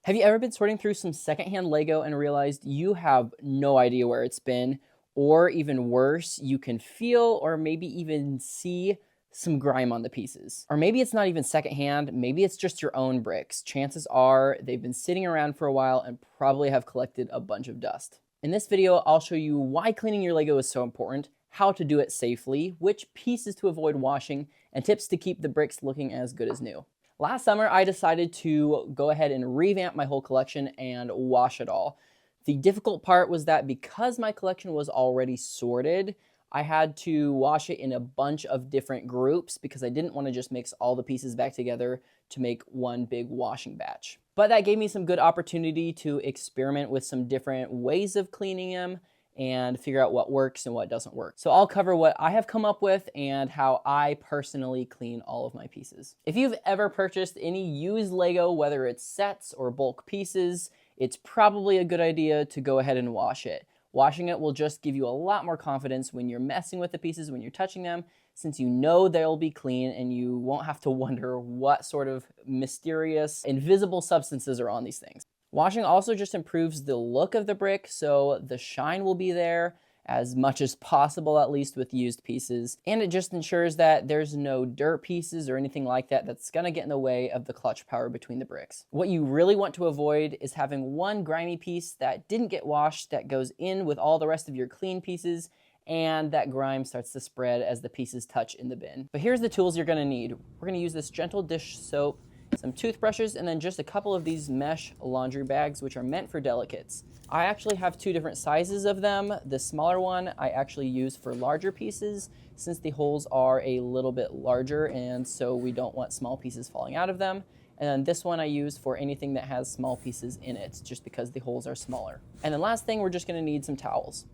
Have you ever been sorting through some secondhand Lego and realized you have no idea where it's been? Or even worse, you can feel or maybe even see some grime on the pieces. Or maybe it's not even secondhand, maybe it's just your own bricks. Chances are they've been sitting around for a while and probably have collected a bunch of dust. In this video, I'll show you why cleaning your Lego is so important, how to do it safely, which pieces to avoid washing, and tips to keep the bricks looking as good as new. Last summer, I decided to go ahead and revamp my whole collection and wash it all. The difficult part was that because my collection was already sorted, I had to wash it in a bunch of different groups because I didn't want to just mix all the pieces back together to make one big washing batch. But that gave me some good opportunity to experiment with some different ways of cleaning them and figure out what works and what doesn't work. So I'll cover what I have come up with and how I personally clean all of my pieces. If you've ever purchased any used Lego, whether it's sets or bulk pieces, it's probably a good idea to go ahead and wash it. Washing it will just give you a lot more confidence when you're messing with the pieces, when you're touching them, since you know they'll be clean and you won't have to wonder what sort of mysterious, invisible substances are on these things. Washing also just improves the look of the brick, so the shine will be there as much as possible, at least with used pieces. And it just ensures that there's no dirt pieces or anything like that that's gonna get in the way of the clutch power between the bricks. What you really want to avoid is having one grimy piece that didn't get washed that goes in with all the rest of your clean pieces, and that grime starts to spread as the pieces touch in the bin. But here's the tools you're gonna need. We're gonna use this gentle dish soap, some toothbrushes, and then just a couple of these mesh laundry bags, which are meant for delicates. I actually have two different sizes of them. The smaller one I actually use for larger pieces since the holes are a little bit larger, and so we don't want small pieces falling out of them. And then this one I use for anything that has small pieces in it, just because the holes are smaller. And then last thing, we're just gonna need some towels.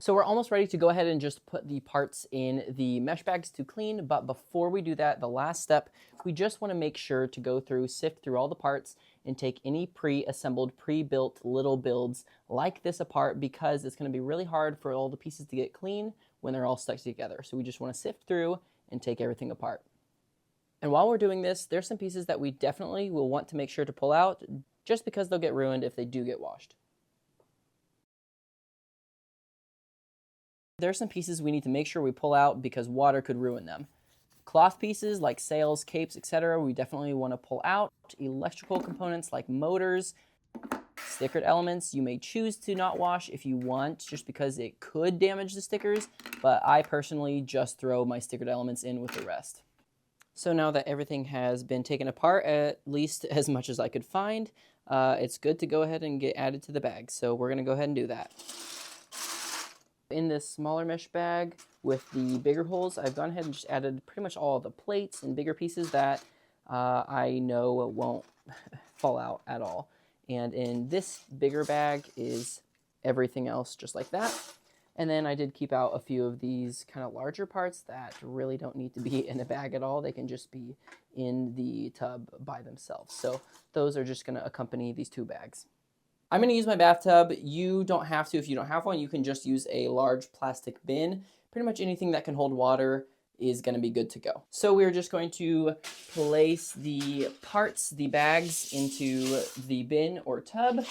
So we're almost ready to go ahead and just put the parts in the mesh bags to clean, but before we do that, the last step, we just want to make sure to go through, sift through all the parts, and take any pre-assembled, pre-built little builds like this apart, because it's going to be really hard for all the pieces to get clean when they're all stuck together. So we just want to sift through and take everything apart. And while we're doing this, there's some pieces that we definitely will want to make sure to pull out, just because they'll get ruined if they do get washed. There are some pieces we need to make sure we pull out because water could ruin them. Cloth pieces like sails, capes, etc. we definitely want to pull out. Electrical components like motors, stickered elements you may choose to not wash if you want, just because it could damage the stickers, but I personally just throw my stickered elements in with the rest. So now that everything has been taken apart, at least as much as I could find, it's good to go ahead and get added to the bag. So we're going to go ahead and do that. In this smaller mesh bag with the bigger holes, I've gone ahead and just added pretty much all the plates and bigger pieces that I know won't fall out at all. And in this bigger bag is everything else just like that. And then I did keep out a few of these kind of larger parts that really don't need to be in a bag at all. They can just be in the tub by themselves. So those are just going to accompany these two bags. I'm going to use my bathtub. You don't have to. If you don't have one, you can just use a large plastic bin. Pretty much anything that can hold water is going to be good to go. So we're just going to place the parts, the bags, into the bin or tub.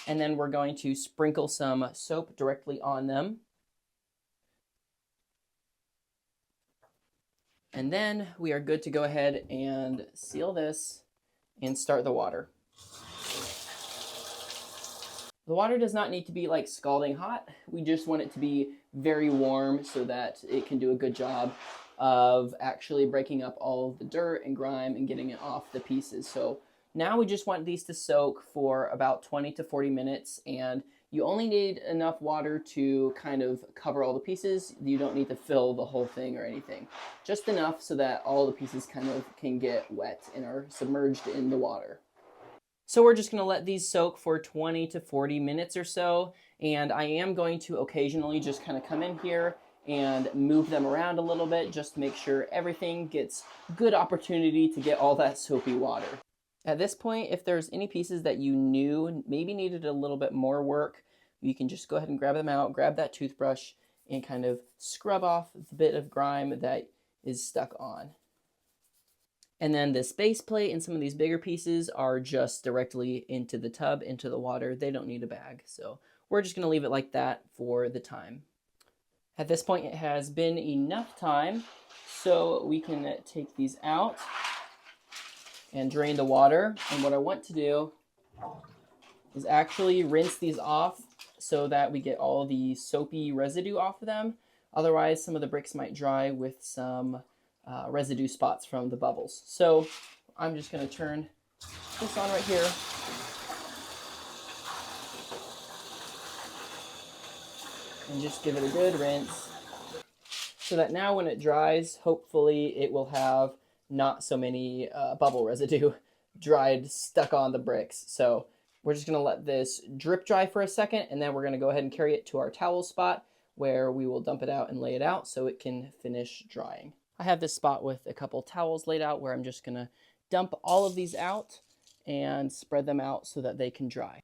And then we're going to sprinkle some soap directly on them. And then we are good to go ahead and seal this and start the water. The water does not need to be like scalding hot. We just want it to be very warm so that it can do a good job of actually breaking up all of the dirt and grime and getting it off the pieces. So now we just want these to soak for about 20 to 40 minutes, and you only need enough water to kind of cover all the pieces. You don't need to fill the whole thing or anything. Just enough so that all the pieces kind of can get wet and are submerged in the water. So we're just going to let these soak for 20 to 40 minutes or so, and I am going to occasionally just kind of come in here and move them around a little bit just to make sure everything gets good opportunity to get all that soapy water. At this point, if there's any pieces that you knew maybe needed a little bit more work, you can just go ahead and grab them out, grab that toothbrush, and kind of scrub off the bit of grime that is stuck on. And then this base plate and some of these bigger pieces are just directly into the tub, into the water. They don't need a bag. So we're just gonna leave it like that for the time. At this point, it has been enough time, so we can take these out and drain the water. And what I want to do is actually rinse these off so that we get all the soapy residue off of them. Otherwise, some of the bricks might dry with some residue spots from the bubbles. So I'm just gonna turn this on right here. And just give it a good rinse so that now when it dries, hopefully it will have not so many bubble residue stuck on the bricks. So we're just gonna let this drip dry for a second, and then we're gonna go ahead and carry it to our towel spot where we will dump it out and lay it out so it can finish drying. I have this spot with a couple towels laid out where I'm just gonna dump all of these out and spread them out so that they can dry.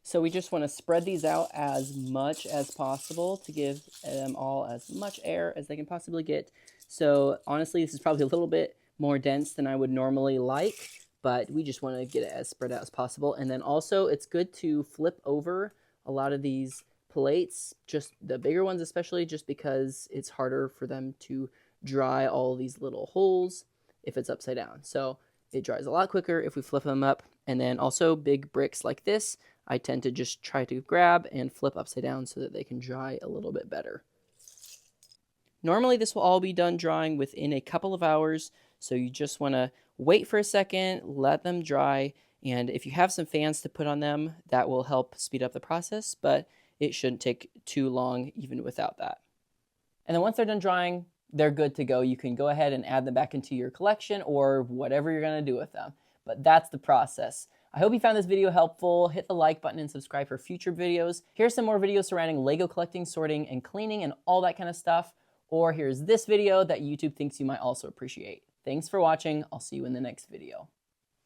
So we just want to spread these out as much as possible to give them all as much air as they can possibly get. So honestly, this is probably a little bit more dense than I would normally like, but we just want to get it as spread out as possible. And then also it's good to flip over a lot of these plates, just the bigger ones especially, just because it's harder for them to dry all these little holes if it's upside down. So it dries a lot quicker if we flip them up. And then also big bricks like this, I tend to just try to grab and flip upside down so that they can dry a little bit better. Normally this will all be done drying within a couple of hours, so you just want to wait for a second, let them dry, and if you have some fans to put on them, that will help speed up the process, but it shouldn't take too long even without that. And then once they're done drying, they're good to go. You can go ahead and add them back into your collection or whatever you're going to do with them. But that's the process. I hope you found this video helpful. Hit the like button and subscribe for future videos. Here's some more videos surrounding Lego collecting, sorting, and cleaning and all that kind of stuff. Or here's this video that YouTube thinks you might also appreciate. Thanks for watching. I'll see you in the next video.